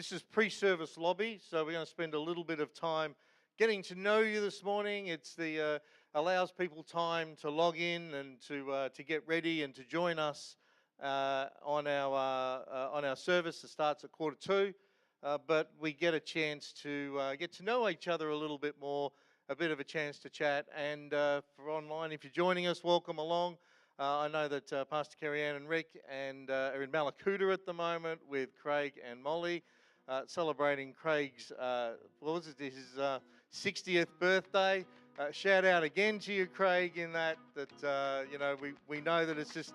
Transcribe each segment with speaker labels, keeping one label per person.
Speaker 1: This is pre-service lobby, so we're going to spend a little bit of time getting to know you this morning. It's the allows people time to log in and to get ready and to join us on our service that starts at 1:45. But we get a chance to get to know each other a little bit more, a bit of a chance to chat. And for online, if you're joining us, welcome along. I know that Pastor Kerry Ann and Rick are in Mallacoota at the moment with Craig and Molly, celebrating Craig's, his 60th birthday. Shout out again to you, Craig, in that we know that it's just,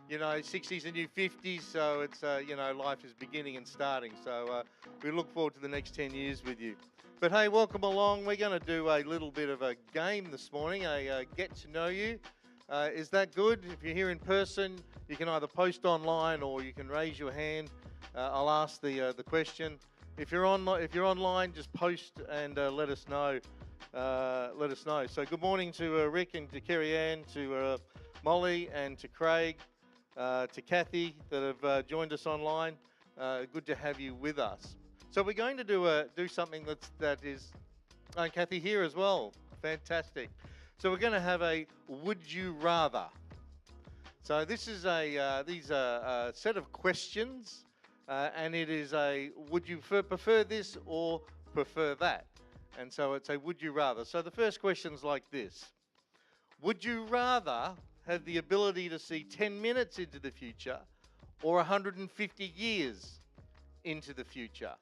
Speaker 1: 60s and new 50s, so it's, life is beginning and starting. So we look forward to the next 10 years with you. But hey, welcome along. We're going to do a little bit of a game this morning, a get to know you. Is that good? If you're here in person, you can either post online or you can raise your hand. I'll ask the question. If you're online, just post and let us know. So good morning to Rick and to Kerry Ann, to Molly and to Craig, to Kathy that have joined us online. Good to have you with us. So we're going to do something that is. Oh, Kathy here as well. Fantastic. So we're going to have a would you rather. So this is these are a set of questions, and it is a would you prefer this or prefer that? And so it's a would you rather. So the first question's like this. Would you rather have the ability to see 10 minutes into the future or 150 years into the future?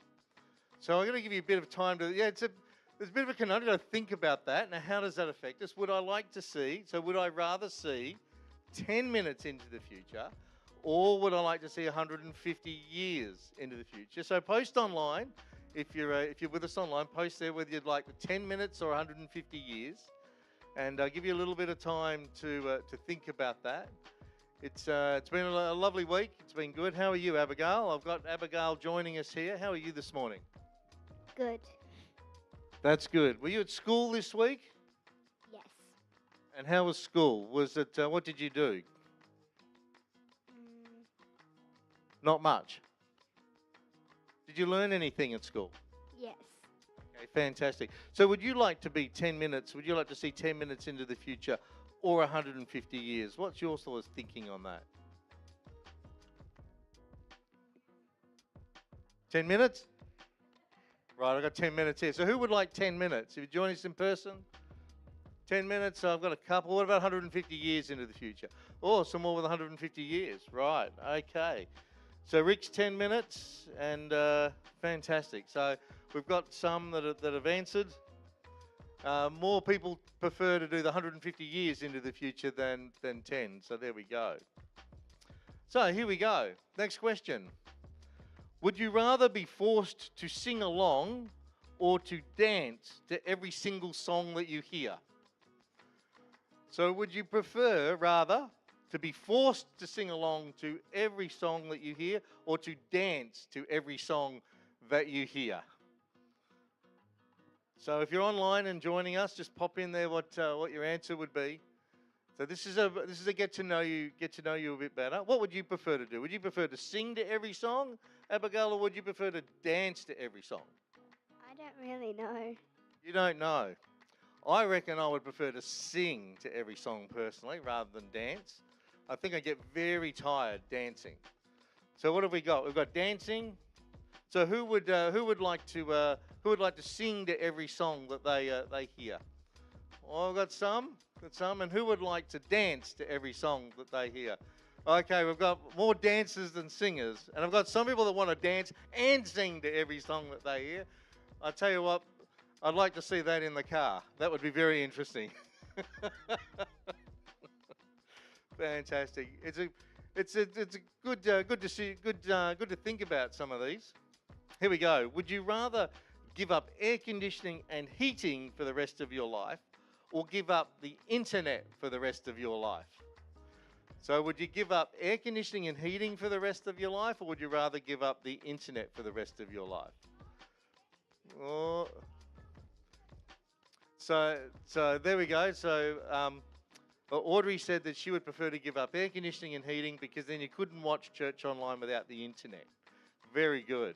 Speaker 1: So I'm going to give you a bit of time to, there's a bit of a conundrum to think about that. Now, how does that affect us? Would I rather see 10 minutes into the future, or would I like to see 150 years into the future? So post online, if you're with us online, post there whether you'd like the 10 minutes or 150 years, and I'll give you a little bit of time to think about that. It's been a lovely week. It's been good. How are you, Abigail? I've got Abigail joining us here. How are you this morning?
Speaker 2: Good.
Speaker 1: That's good. Were you at school this week?
Speaker 2: Yes.
Speaker 1: And how was school? Was it, what did you do? Not much. Did you learn anything at school?
Speaker 2: Yes.
Speaker 1: Okay, fantastic. So would you like to see 10 minutes into the future or 150 years? What's your sort of thinking on that? 10 minutes? Right, I've got 10 minutes here. So who would like 10 minutes? If you join us in person, 10 minutes. So I've got a couple. What about 150 years into the future? Oh, some more with 150 years. Right, okay. So Rick's 10 minutes, and fantastic. So we've got some that have answered. More people prefer to do the 150 years into the future than 10. So there we go. So here we go. Next question. Would you rather be forced to sing along or to dance to every single song that you hear? So would you prefer, rather, to be forced to sing along to every song that you hear or to dance to every song that you hear? So if you're online and joining us, just pop in there what your answer would be. So this is a get to know you a bit better. What would you prefer to do? Would you prefer to sing to every song, Abigail, or would you prefer to dance to every song?
Speaker 2: I don't really know.
Speaker 1: You don't know. I reckon I would prefer to sing to every song personally rather than dance. I think I get very tired dancing. So what have we got? We've got dancing. So who would like to sing to every song that they hear? Well, I've got some, and who would like to dance to every song that they hear? Okay, we've got more dancers than singers, and I've got some people that want to dance and sing to every song that they hear. I tell you what, I'd like to see that in the car. That would be very interesting. Fantastic. It's a good to think about some of these. Here we go. Would you rather give up air conditioning and heating for the rest of your life, or give up the internet for the rest of your life? So would you give up air conditioning and heating for the rest of your life, or would you rather give up the internet for the rest of your life? Oh. So there we go. So Audrey said that she would prefer to give up air conditioning and heating because then you couldn't watch church online without the internet. Very good.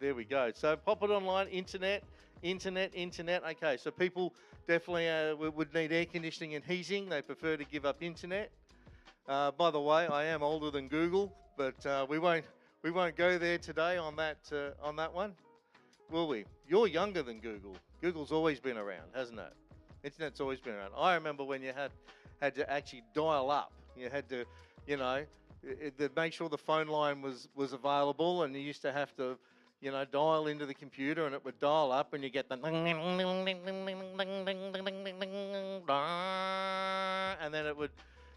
Speaker 1: There we go. So pop it online, internet. Okay, so people definitely would need air conditioning and heating. They prefer to give up internet. By the way, I am older than Google, but we won't go there today on that one, will we? You're younger than Google. Google's always been around, hasn't it? Internet's always been around. I remember when you had to actually dial up. You had to, you know, make sure the phone line was available, and you used to have to, dial into the computer, and it would dial up, and you get the and then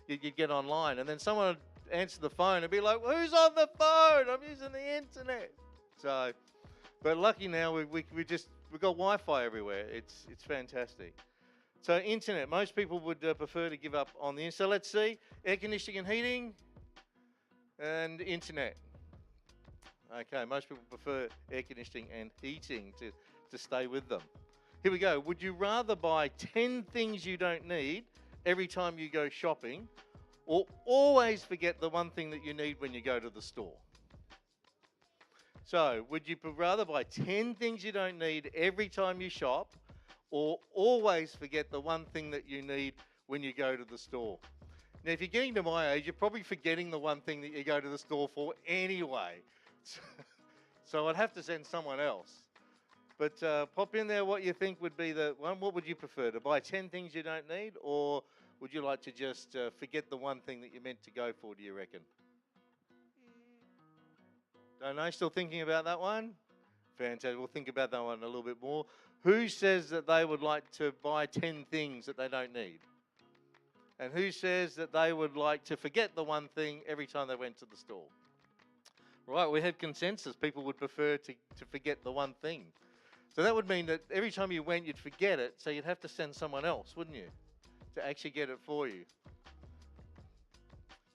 Speaker 1: you'd get online, and then someone would answer the phone and be like, "Who's on the phone? I'm using the internet." So, but lucky now we've got Wi-Fi everywhere. It's fantastic. So internet, most people would prefer to give up on the internet. So let's see, air conditioning and heating and internet. Okay, most people prefer air conditioning and heating to stay with them. Here we go. Would you rather buy 10 things you don't need every time you go shopping, or always forget the one thing that you need when you go to the store? So, would you rather buy 10 things you don't need every time you shop, or always forget the one thing that you need when you go to the store? Now, if you're getting to my age, you're probably forgetting the one thing that you go to the store for anyway. So I'd have to send someone else. But pop in there what you think would be the one. What would you prefer, to buy 10 things you don't need, or would you like to just forget the one thing that you meant to go for, do you reckon? Don't know, still thinking about that one? Fantastic, we'll think about that one a little bit more. Who says that they would like to buy 10 things that they don't need? And who says that they would like to forget the one thing every time they went to the store? Right, we had consensus. People would prefer to forget the one thing. So that would mean that every time you went, you'd forget it, so you'd have to send someone else, wouldn't you, to actually get it for you.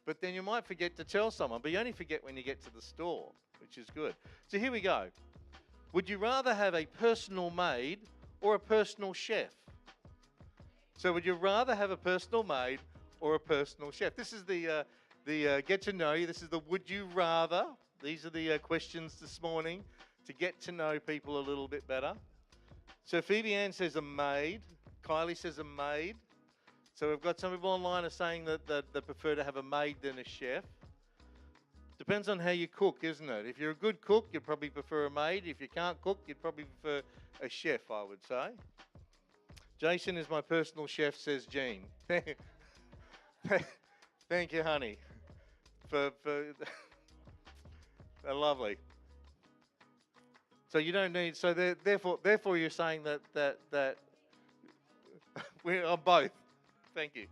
Speaker 1: But then you might forget to tell someone, but you only forget when you get to the store, which is good. So here we go. Would you rather have a personal maid or a personal chef? So would you rather have a personal maid or a personal chef? This is the get to know you. This is the would you rather. These are the questions this morning to get to know people a little bit better. So Phoebe Ann says a maid. Kylie says a maid. So we've got some people online are saying that they prefer to have a maid than a chef. Depends on how you cook, isn't it? If you're a good cook, you'd probably prefer a maid. If you can't cook, you'd probably prefer a chef, I would say. Jason is my personal chef, says Jean. Thank you, honey. For lovely. So you don't need. So therefore, you're saying that we're on both. Thank you.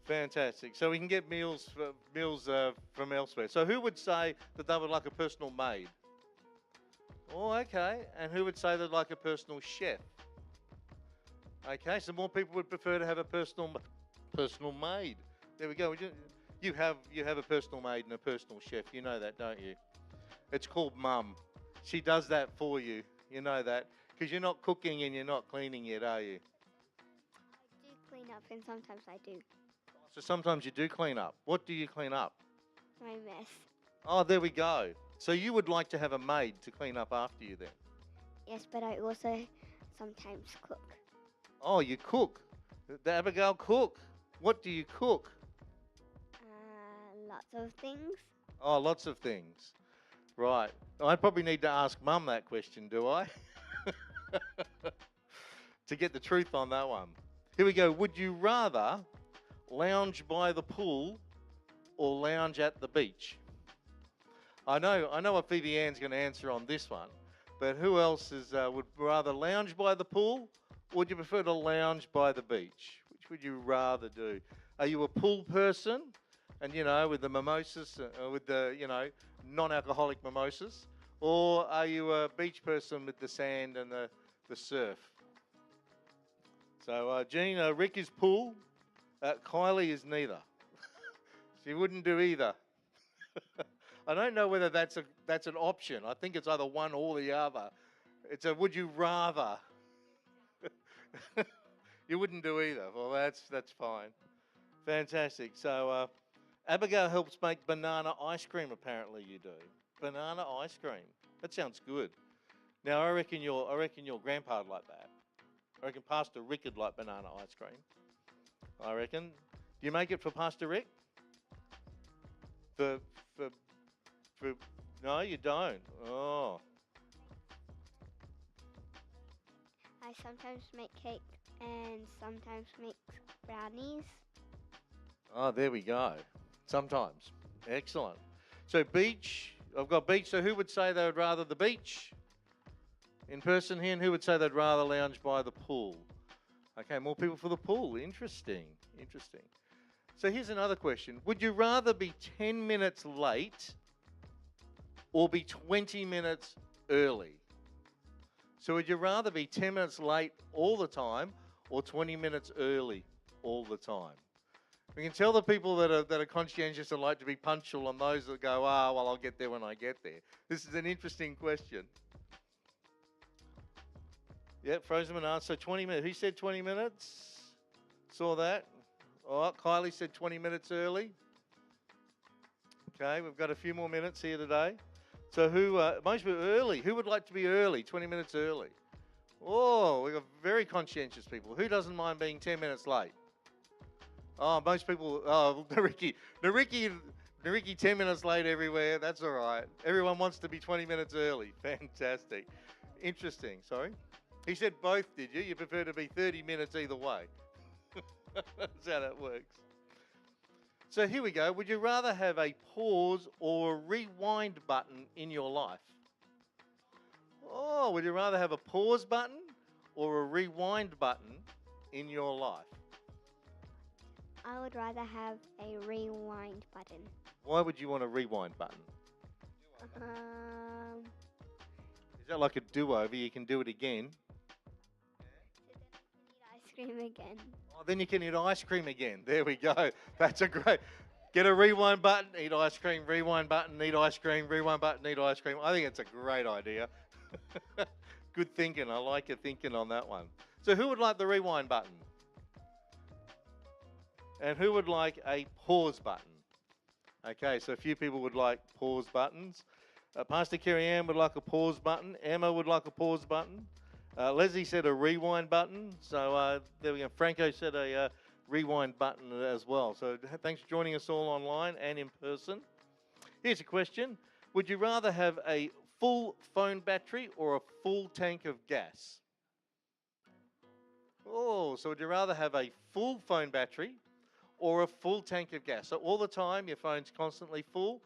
Speaker 1: Fantastic. So we can get meals from elsewhere. So who would say that they would like a personal maid? Oh, okay. And who would say they'd like a personal chef? Okay, so more people would prefer to have a personal maid. There we go. You have a personal maid and a personal chef. You know that, don't you? It's called Mum. She does that for you. You know that. Because you're not cooking and you're not cleaning yet, are you?
Speaker 2: I do clean up, and sometimes I do.
Speaker 1: So sometimes you do clean up. What do you clean up?
Speaker 2: My mess.
Speaker 1: Oh, there we go. So you would like to have a maid to clean up after you then?
Speaker 2: Yes, but I also sometimes cook.
Speaker 1: Oh, you cook. The Abigail cook. What do you cook?
Speaker 2: Lots of things.
Speaker 1: Oh, lots of things. Right. I probably need to ask Mum that question, do I? To get the truth on that one. Here we go. Would you rather lounge by the pool or lounge at the beach? I know what Phoebe Ann's going to answer on this one, but who else would rather lounge by the pool, or would you prefer to lounge by the beach? Which would you rather do? Are you a pool person, and with the mimosas, with the non-alcoholic mimosas, or are you a beach person with the sand and the surf? So Jean, Rick is pool. Kylie is neither. She wouldn't do either. I don't know whether that's an option. I think it's either one or the other. It's a would you rather. You wouldn't do either. Well, that's fine. Fantastic. So Abigail helps make banana ice cream, apparently you do. Banana ice cream. That sounds good. Now I reckon your grandpa'd like that. I reckon Pastor Rick would like banana ice cream. I reckon. Do you make it for Pastor Rick? For no, you don't. Oh.
Speaker 2: I sometimes make cake and sometimes make brownies.
Speaker 1: Oh, there we go. Sometimes. Excellent. So beach, I've got beach. So who would say they would rather the beach in person here, and who would say they'd rather lounge by the pool? Okay, more people for the pool. Interesting. Interesting. So here's another question. Would you rather be 10 minutes late or be 20 minutes early? So would you rather be 10 minutes late all the time or 20 minutes early all the time? We can tell the people that are conscientious and like to be punctual and those that go, well, I'll get there when I get there. This is an interesting question. Yep, frozen banana. So 20 minutes. Who said 20 minutes? Saw that. All right, Kylie said 20 minutes early. Okay, we've got a few more minutes here today. So most people early. Who would like to be early, 20 minutes early? Oh, we've got very conscientious people. Who doesn't mind being 10 minutes late? Oh, most people, Nariki, 10 minutes late everywhere. That's all right. Everyone wants to be 20 minutes early. Fantastic. Interesting. Sorry? He said both, did you? You prefer to be 30 minutes either way. That's how that works. So here we go. Would you rather have a pause or a rewind button in your life? Oh, would you rather have a pause button or a rewind button in your life?
Speaker 2: I would rather have a rewind button.
Speaker 1: Why would you want a rewind button? Is that like a do-over? You can do it again.
Speaker 2: Eat ice cream again.
Speaker 1: Oh, then you can eat ice cream again. There we go. That's a great... Get a rewind button, eat ice cream, rewind button, eat ice cream, rewind button, eat ice cream. I think it's a great idea. Good thinking. I like your thinking on that one. So who would like the rewind button? And who would like a pause button? Okay, so a few people would like pause buttons. Pastor Kerry Ann would like a pause button. Emma would like a pause button. Leslie said a rewind button. So there we go. Franco said a rewind button as well. So thanks for joining us all online and in person. Here's a question. Would you rather have a full phone battery or a full tank of gas? Oh, so would you rather have a full phone battery or a full tank of gas? So all the time your phone's constantly full,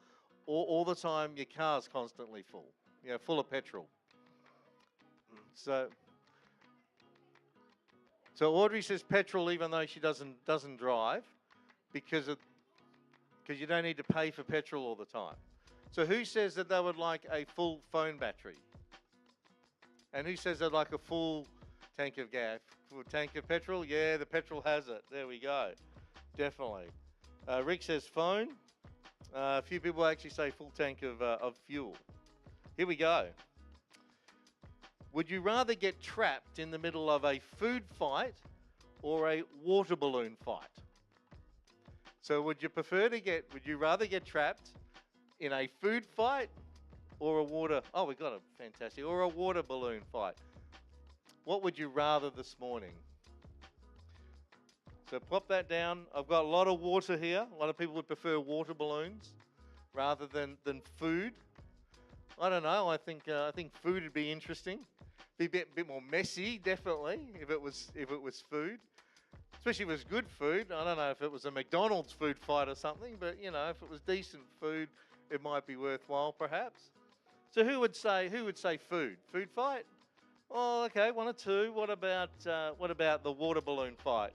Speaker 1: or all the time your car's constantly full, full of petrol. So Audrey says petrol, even though she doesn't drive, because you don't need to pay for petrol all the time. So who says that they would like a full phone battery? And who says they'd like a full tank of gas? Full tank of petrol? Yeah, the petrol has it. There we go. Definitely. Rick says phone. A few people actually say full tank of fuel. Here we go. Would you rather get trapped in the middle of a food fight or a water balloon fight? So would you rather get trapped in a food fight or a water balloon fight? What would you rather this morning? So pop that down. I've got a lot of water here. A lot of people would prefer water balloons rather than food. I don't know. I think food would be interesting. Be a bit more messy, definitely, if it was food. Especially if it was good food. I don't know if it was a McDonald's food fight or something, but if it was decent food, it might be worthwhile, perhaps. So who would say food? Food fight? Oh, okay, one or two. What about the water balloon fight?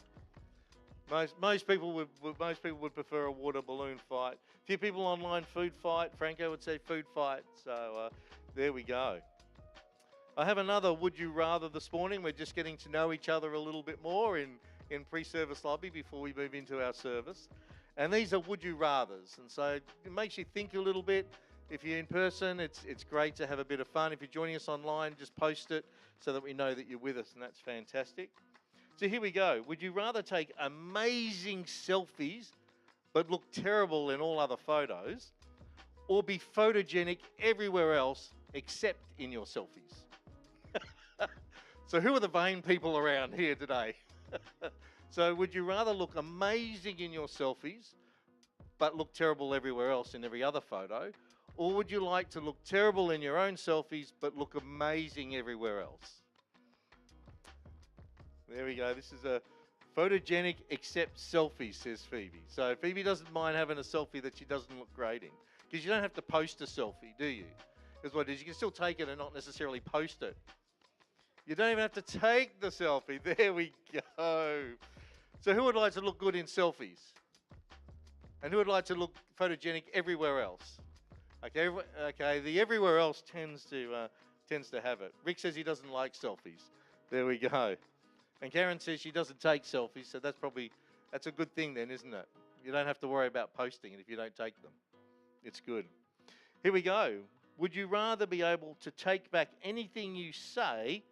Speaker 1: Most people would prefer a water balloon fight. A few people online, food fight. Franco would say food fight. So there we go. I have another would you rather this morning. We're just getting to know each other a little bit more in pre-service lobby before we move into our service. And these are would you rathers. And so it makes you think a little bit. If you're in person, it's great to have a bit of fun. If you're joining us online, just post it so that we know that you're with us, and that's fantastic. So here we go. Would you rather take amazing selfies but look terrible in all other photos, or be photogenic everywhere else except in your selfies? So who are the vain people around here today? So would you rather look amazing in your selfies but look terrible everywhere else in every other photo? Or would you like to look terrible in your own selfies but look amazing everywhere else? There we go. This is a photogenic except selfies, says Phoebe. So Phoebe doesn't mind having a selfie that she doesn't look great in. Because you don't have to post a selfie, do you? Because what it is, you can still take it and not necessarily post it. You don't even have to take the selfie. There we go. So who would like to look good in selfies? And who would like to look photogenic everywhere else? Okay, the everywhere else tends to have it. Rick says he doesn't like selfies. There we go. And Karen says she doesn't take selfies, so that's a good thing then, isn't it? You don't have to worry about posting it if you don't take them. It's good. Here we go. Would you rather be able to take back anything you say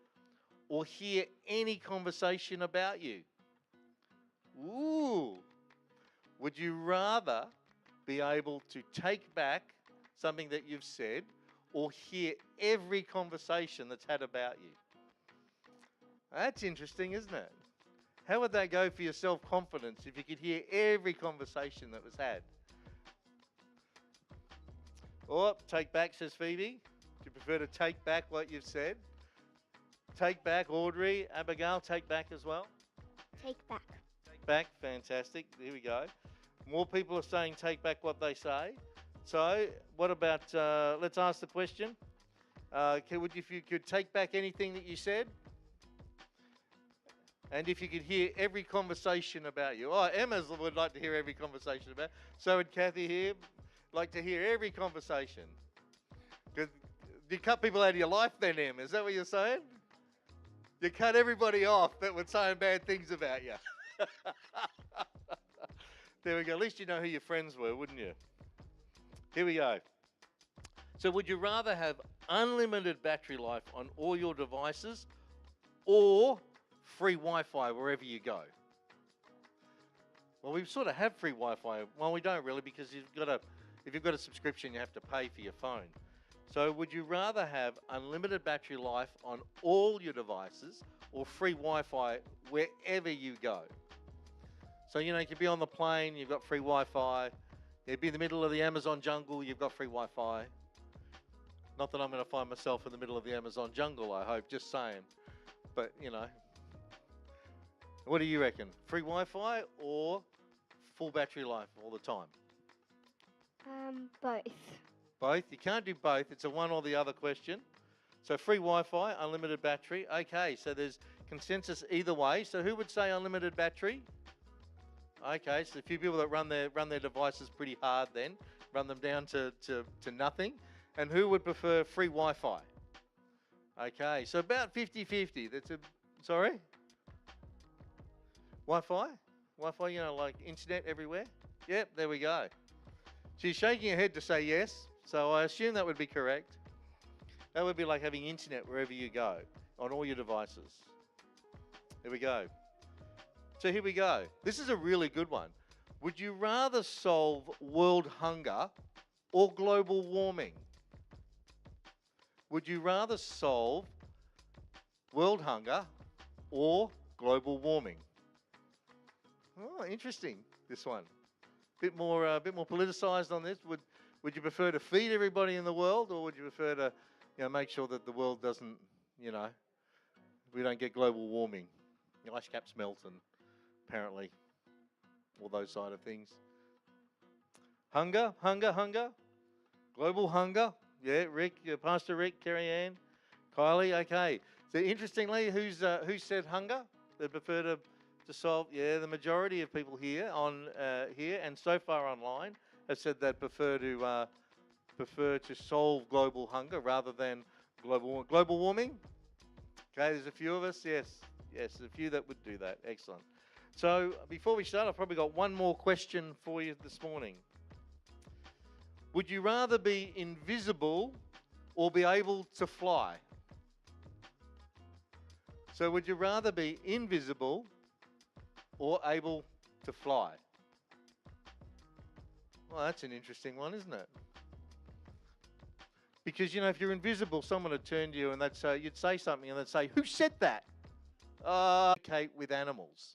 Speaker 1: or hear any conversation about you? Ooh. Would you rather be able to take back something that you've said or hear every conversation that's had about you? That's interesting, isn't it? How would that go for your self-confidence if you could hear every conversation that was had? Or take back, says Phoebe. Do you prefer to take back what you've said? Take back, Audrey, Abigail, take back as well?
Speaker 2: Take back.
Speaker 1: Take back, fantastic. Here we go. More people are saying take back what they say. So what about, let's ask the question. If you could take back anything that you said, and if you could hear every conversation about you. Oh, Emma would like to hear every conversation about. So would Kathy here like to hear every conversation. Because you cut people out of your life then, Em. Is that what you're saying? You cut everybody off that were saying bad things about you. There we go. At least you know who your friends were, wouldn't you? Here we go. So would you rather have unlimited battery life on all your devices or free Wi-Fi wherever you go? Well, we sort of have free Wi-Fi. Well, we don't really, because if you've got a subscription, you have to pay for your phone. So would you rather have unlimited battery life on all your devices or free Wi-Fi wherever you go? So, you could be on the plane, you've got free Wi-Fi. You'd be in the middle of the Amazon jungle, you've got free Wi-Fi. Not that I'm going to find myself in the middle of the Amazon jungle, I hope, just saying. But, what do you reckon? Free Wi-Fi or full battery life all the time?
Speaker 2: Both.
Speaker 1: Both? You can't do both. It's a one or the other question. So free Wi-Fi, unlimited battery. Okay, so there's consensus either way. So who would say unlimited battery? Okay, so a few people that run their devices pretty hard then, run them down to nothing. And who would prefer free Wi-Fi? Okay, so about 50-50. Sorry? Wi-Fi? Wi-Fi, like internet everywhere? Yep, there we go. She's shaking her head to say yes, so I assume that would be correct. That would be like having internet wherever you go, on all your devices. There we go. So here we go. This is a really good one. Would you rather solve world hunger or global warming? Would you rather solve world hunger or global warming? Oh, interesting, this one. Bit more politicized on this. Would you prefer to feed everybody in the world, or would you prefer to, make sure that the world doesn't, we don't get global warming? The ice caps melt, and apparently all those side of things. Hunger, global hunger. Yeah, Rick, Pastor Rick, Kerry Ann, Kylie. Okay. So interestingly, who said hunger? They prefer to solve. Yeah, the majority of people here here and so far online have said they prefer to solve global hunger rather than global warming. Okay, there's a few of us. Yes, there's a few that would do that. Excellent. So before we start, I've probably got one more question for you this morning. Would you rather be invisible or be able to fly? So would you rather be invisible or able to fly? Well, that's an interesting one, isn't it? Because, you know, if you're invisible, someone would turn to you and they'd say, you'd say something and they'd say, "Who said that?" Communicate with animals.